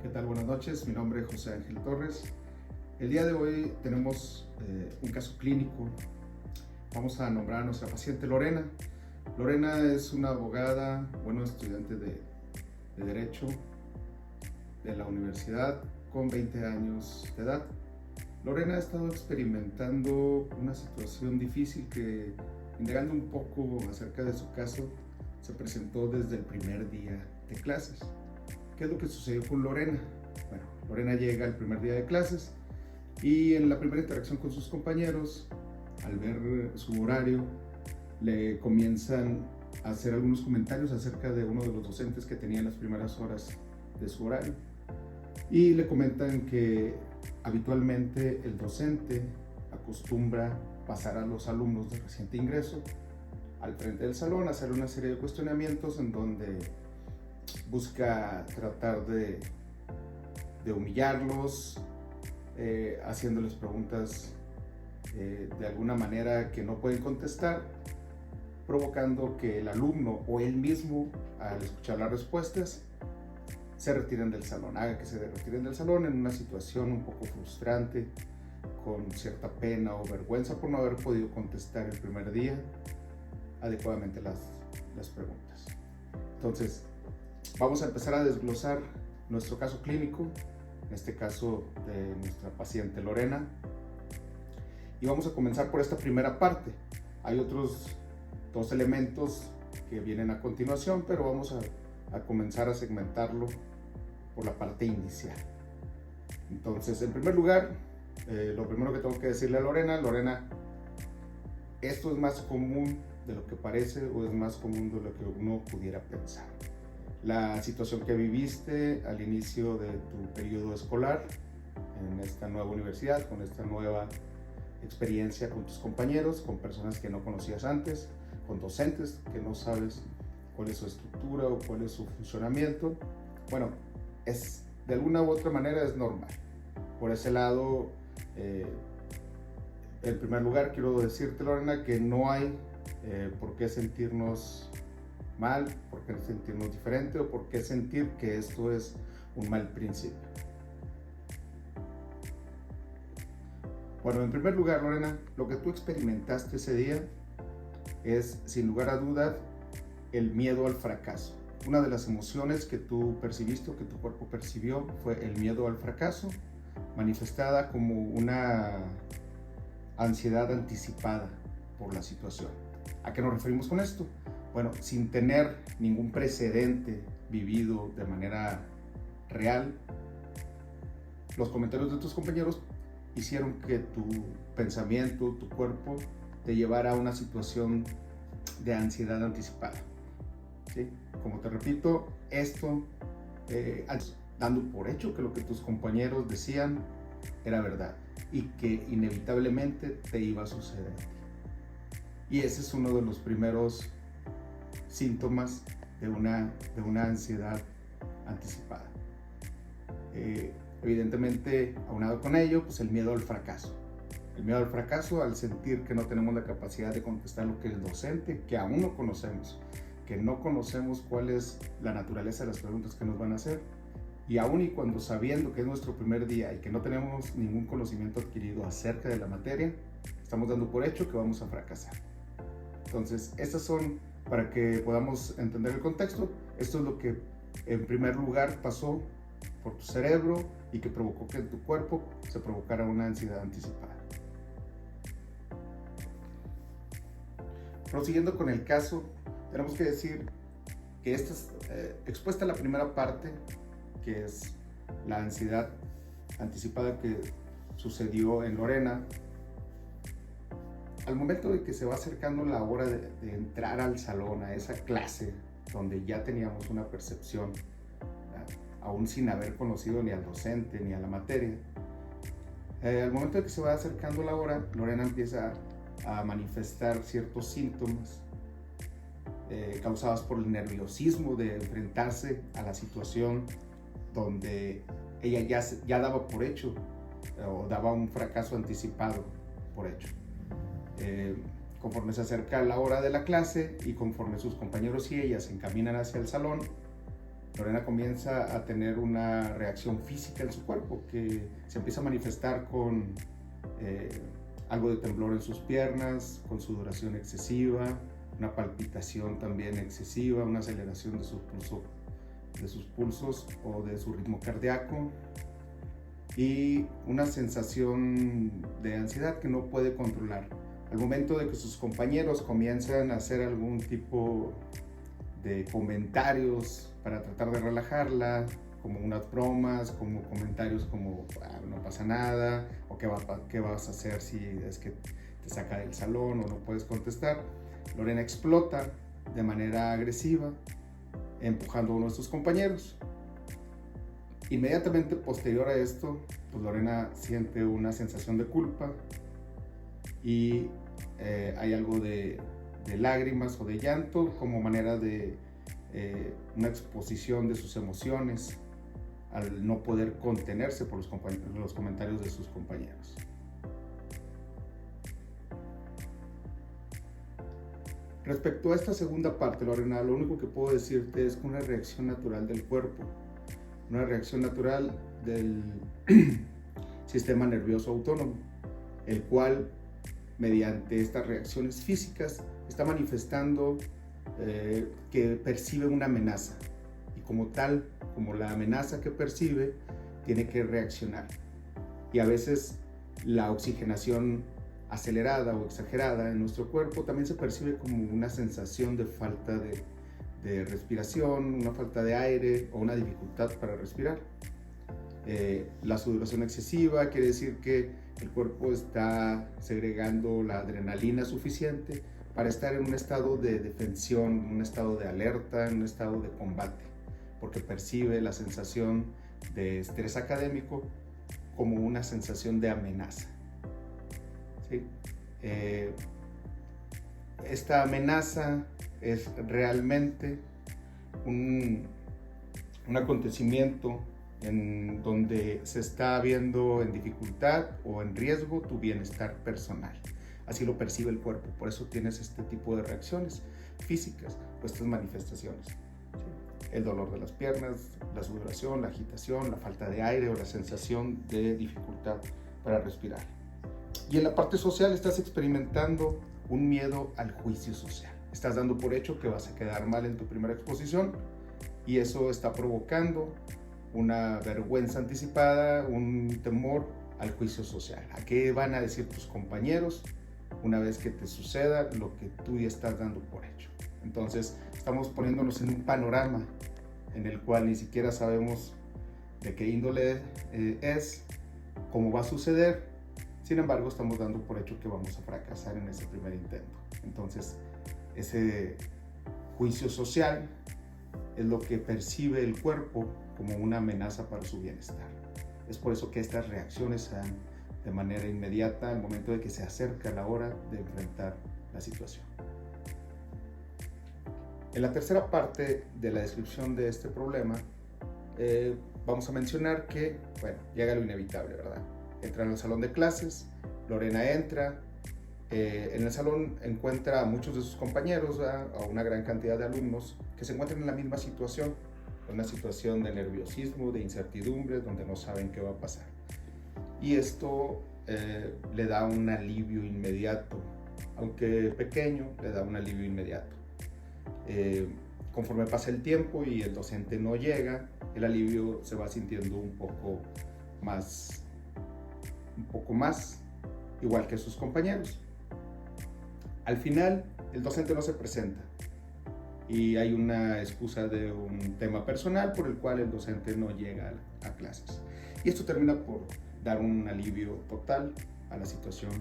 ¿Qué tal? Buenas noches, mi nombre es José Ángel Torres. El día de hoy tenemos un caso clínico. Vamos a nombrar a nuestra paciente Lorena. Lorena es una abogada, estudiante de Derecho de la universidad con 20 años de edad. Lorena ha estado experimentando una situación difícil que, indagando un poco acerca de su caso, se presentó desde el primer día de clases. ¿Qué es lo que sucedió con Lorena? Bueno, Lorena llega el primer día de clases y en la primera interacción con sus compañeros, al ver su horario, le comienzan a hacer algunos comentarios acerca de uno de los docentes que tenía en las primeras horas de su horario. Y le comentan que habitualmente el docente acostumbra pasar a los alumnos de reciente ingreso al frente del salón, hacer una serie de cuestionamientos en donde busca tratar de humillarlos, haciéndoles preguntas de alguna manera que no pueden contestar, provocando que el alumno o él mismo, al escuchar las respuestas, se retiren del salón, haga que se retiren del salón en una situación un poco frustrante, con cierta pena o vergüenza por no haber podido contestar el primer día adecuadamente las preguntas. Entonces, vamos a empezar a desglosar nuestro caso clínico, en este caso de nuestra paciente Lorena, y vamos a comenzar por esta primera parte. Hay otros dos elementos que vienen a continuación, pero vamos a comenzar a segmentarlo por la parte inicial. Entonces, en primer lugar, lo primero que tengo que decirle a Lorena, esto es más común de lo que parece o es más común de lo que uno pudiera pensar. La situación que viviste al inicio de tu periodo escolar en esta nueva universidad, con esta nueva experiencia con tus compañeros, con personas que no conocías antes, con docentes que no sabes cuál es su estructura o cuál es su funcionamiento, bueno, de alguna u otra manera es normal. Por ese lado, en primer lugar quiero decirte, Lorena, que no hay por qué sentirnos mal, por qué sentirnos diferente o por qué sentir que esto es un mal principio. Bueno, en primer lugar, Lorena, lo que tú experimentaste ese día es, sin lugar a dudas, el miedo al fracaso. Una de las emociones que tú percibiste o que tu cuerpo percibió fue el miedo al fracaso, manifestada como una ansiedad anticipada por la situación. ¿A qué nos referimos con esto? Bueno, sin tener ningún precedente vivido de manera real, los comentarios de tus compañeros hicieron que tu pensamiento, tu cuerpo, te llevara a una situación de ansiedad anticipada. ¿Sí? Como te repito, esto dando por hecho que lo que tus compañeros decían era verdad y que inevitablemente te iba a suceder. Y ese es uno de los primeros síntomas de una ansiedad anticipada. Evidentemente, aunado con ello, pues el miedo al fracaso. El miedo al fracaso al sentir que no tenemos la capacidad de contestar lo que el docente, que aún no conocemos, que no conocemos cuál es la naturaleza de las preguntas que nos van a hacer, y aún y cuando sabiendo que es nuestro primer día y que no tenemos ningún conocimiento adquirido acerca de la materia, estamos dando por hecho que vamos a fracasar. Entonces, estas son, para que podamos entender el contexto, esto es lo que en primer lugar pasó por tu cerebro y que provocó que en tu cuerpo se provocara una ansiedad anticipada. Prosiguiendo con el caso, tenemos que decir que esta es expuesta a la primera parte, que es la ansiedad anticipada que sucedió en Lorena. Al momento de que se va acercando la hora de entrar al salón, a esa clase donde ya teníamos una percepción, aún sin haber conocido ni al docente ni a la materia, al momento de que se va acercando la hora, Lorena empieza a manifestar ciertos síntomas causados por el nerviosismo de enfrentarse a la situación donde ella ya daba por hecho o daba un fracaso anticipado por hecho. Conforme se acerca la hora de la clase y conforme sus compañeros y ella se encaminan hacia el salón, Lorena comienza a tener una reacción física en su cuerpo que se empieza a manifestar con algo de temblor en sus piernas, con sudoración excesiva, una palpitación también excesiva, una aceleración de sus pulsos o de su ritmo cardíaco y una sensación de ansiedad que no puede controlar. Al momento de que sus compañeros comienzan a hacer algún tipo de comentarios para tratar de relajarla, como unas bromas, como comentarios como no pasa nada, o qué vas a hacer si es que te saca del salón o no puedes contestar, Lorena explota de manera agresiva, empujando a uno de sus compañeros. Inmediatamente posterior a esto, pues Lorena siente una sensación de culpa y hay algo de lágrimas o de llanto como manera de una exposición de sus emociones al no poder contenerse por los comentarios de sus compañeros. Respecto a esta segunda parte, Lorena, lo único que puedo decirte es que una reacción natural del cuerpo, una reacción natural del sistema nervioso autónomo, el cual mediante estas reacciones físicas está manifestando que percibe una amenaza y como tal, como la amenaza que percibe, tiene que reaccionar. Y a veces la oxigenación acelerada o exagerada en nuestro cuerpo también se percibe como una sensación de falta de respiración, una falta de aire o una dificultad para respirar. La sudoración excesiva quiere decir que el cuerpo está segregando la adrenalina suficiente para estar en un estado de defensión, en un estado de alerta, en un estado de combate, porque percibe la sensación de estrés académico como una sensación de amenaza. ¿Sí? Esta amenaza es realmente un acontecimiento en donde se está viendo en dificultad o en riesgo tu bienestar personal. Así lo percibe el cuerpo, por eso tienes este tipo de reacciones físicas o estas manifestaciones. ¿Sí? El dolor de las piernas, la sudoración, la agitación, la falta de aire o la sensación de dificultad para respirar. Y en la parte social estás experimentando un miedo al juicio social. Estás dando por hecho que vas a quedar mal en tu primera exposición y eso está provocando una vergüenza anticipada, un temor al juicio social. ¿A qué van a decir tus compañeros una vez que te suceda lo que tú ya estás dando por hecho? Entonces estamos poniéndonos en un panorama en el cual ni siquiera sabemos de qué índole es, cómo va a suceder. Sin embargo, estamos dando por hecho que vamos a fracasar en ese primer intento. Entonces, ese juicio social es lo que percibe el cuerpo como una amenaza para su bienestar. Es por eso que estas reacciones se dan de manera inmediata al momento de que se acerca la hora de enfrentar la situación. En la tercera parte de la descripción de este problema, vamos a mencionar que, llega lo inevitable, ¿verdad? Entra en el salón de clases, Lorena entra, en el salón encuentra a muchos de sus compañeros, a una gran cantidad de alumnos que se encuentran en la misma situación, una situación de nerviosismo, de incertidumbre, donde no saben qué va a pasar. Y esto le da un alivio inmediato, aunque pequeño, le da un alivio inmediato. Conforme pasa el tiempo y el docente no llega, el alivio se va sintiendo un poco más, igual que sus compañeros. Al final, el docente no se presenta y hay una excusa de un tema personal por el cual el docente no llega a clases. Y esto termina por dar un alivio total a la situación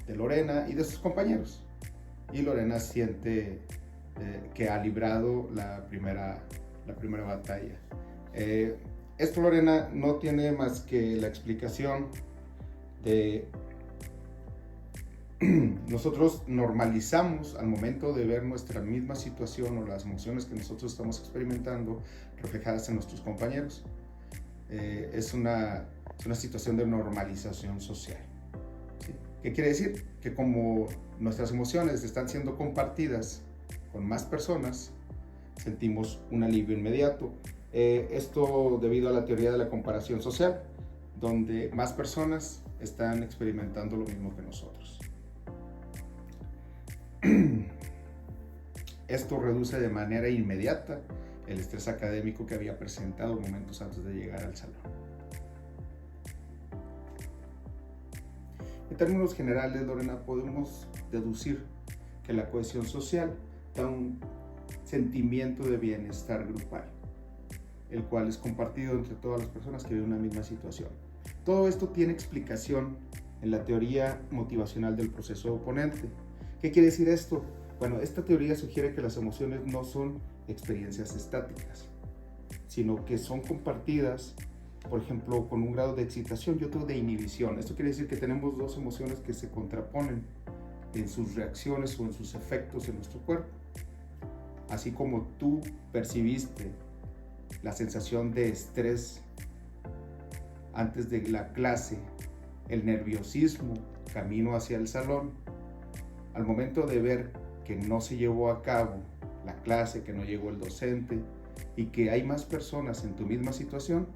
de Lorena y de sus compañeros. Y Lorena siente que ha librado la primera batalla. Esto, Lorena, no tiene más que la explicación de nosotros normalizamos al momento de ver nuestra misma situación o las emociones que nosotros estamos experimentando reflejadas en nuestros compañeros. Es una situación de normalización social. ¿Sí? ¿Qué quiere decir? Que como nuestras emociones están siendo compartidas con más personas, sentimos un alivio inmediato. Esto debido a la teoría de la comparación social, donde más personas están experimentando lo mismo que nosotros. Esto reduce de manera inmediata el estrés académico que había presentado momentos antes de llegar al salón. En términos generales, Lorena, podemos deducir que la cohesión social da un sentimiento de bienestar grupal, el cual es compartido entre todas las personas que viven una misma situación. Todo esto tiene explicación en la teoría motivacional del proceso oponente. ¿Qué quiere decir esto? Bueno, esta teoría sugiere que las emociones no son experiencias estáticas, sino que son compartidas, por ejemplo, con un grado de excitación y otro de inhibición. Esto quiere decir que tenemos dos emociones que se contraponen en sus reacciones o en sus efectos en nuestro cuerpo. Así como tú percibiste la sensación de estrés antes de la clase, el nerviosismo camino hacia el salón, al momento de ver que no se llevó a cabo la clase, que no llegó el docente y que hay más personas en tu misma situación,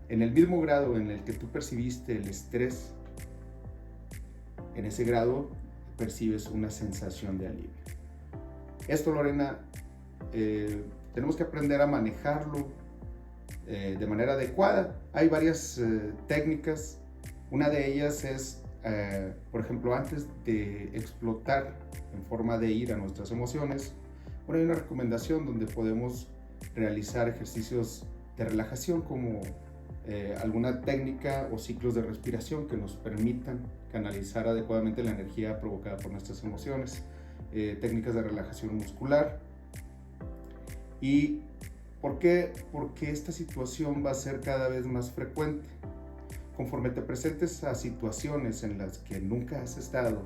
en el mismo grado en el que tú percibiste el estrés, en ese grado percibes una sensación de alivio. Esto, Lorena, tenemos que aprender a manejarlo de manera adecuada. Hay varias técnicas. Una de ellas es, por ejemplo, antes de explotar en forma de ira nuestras emociones, bueno, hay una recomendación donde podemos realizar ejercicios de relajación como alguna técnica o ciclos de respiración que nos permitan canalizar adecuadamente la energía provocada por nuestras emociones, técnicas de relajación muscular. ¿Y por qué? Porque esta situación va a ser cada vez más frecuente. Conforme te presentes a situaciones en las que nunca has estado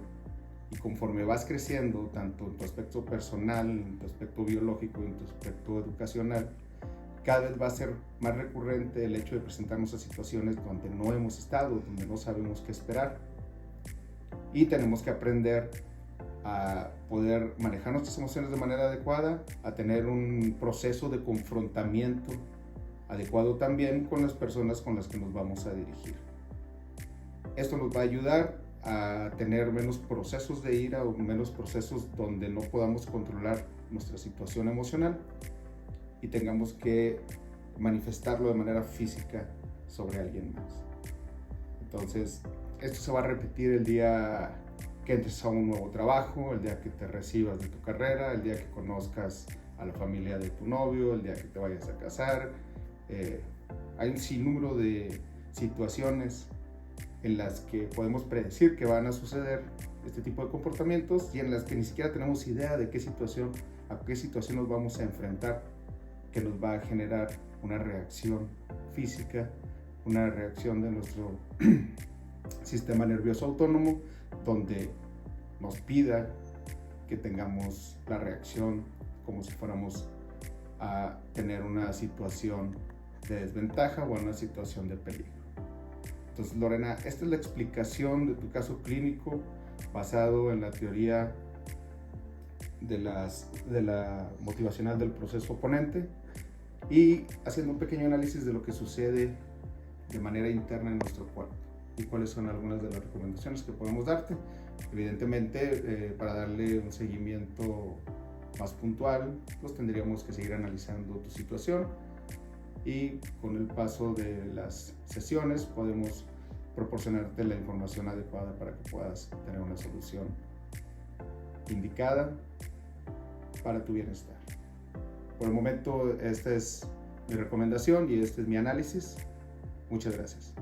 y conforme vas creciendo, tanto en tu aspecto personal, en tu aspecto biológico y en tu aspecto educacional, cada vez va a ser más recurrente el hecho de presentarnos a situaciones donde no hemos estado, donde no sabemos qué esperar. Y tenemos que aprender a poder manejar nuestras emociones de manera adecuada, a tener un proceso de confrontamiento adecuado también con las personas con las que nos vamos a dirigir. Esto nos va a ayudar a tener menos procesos de ira o menos procesos donde no podamos controlar nuestra situación emocional y tengamos que manifestarlo de manera física sobre alguien más. Entonces, esto se va a repetir el día que entres a un nuevo trabajo, el día que te recibas de tu carrera, el día que conozcas a la familia de tu novio, el día que te vayas a casar. Hay un sinnúmero de situaciones en las que podemos predecir que van a suceder este tipo de comportamientos y en las que ni siquiera tenemos idea de a qué situación nos vamos a enfrentar, que nos va a generar una reacción física, una reacción de nuestro sistema nervioso autónomo, donde nos pida que tengamos la reacción como si fuéramos a tener una situación de desventaja o una situación de peligro. Entonces, Lorena, esta es la explicación de tu caso clínico basado en la teoría de la motivacional del proceso oponente y haciendo un pequeño análisis de lo que sucede de manera interna en nuestro cuerpo y cuáles son algunas de las recomendaciones que podemos darte. Evidentemente, para darle un seguimiento más puntual, pues tendríamos que seguir analizando tu situación y con el paso de las sesiones podemos proporcionarte la información adecuada para que puedas tener una solución indicada para tu bienestar. Por el momento, esta es mi recomendación y este es mi análisis. Muchas gracias.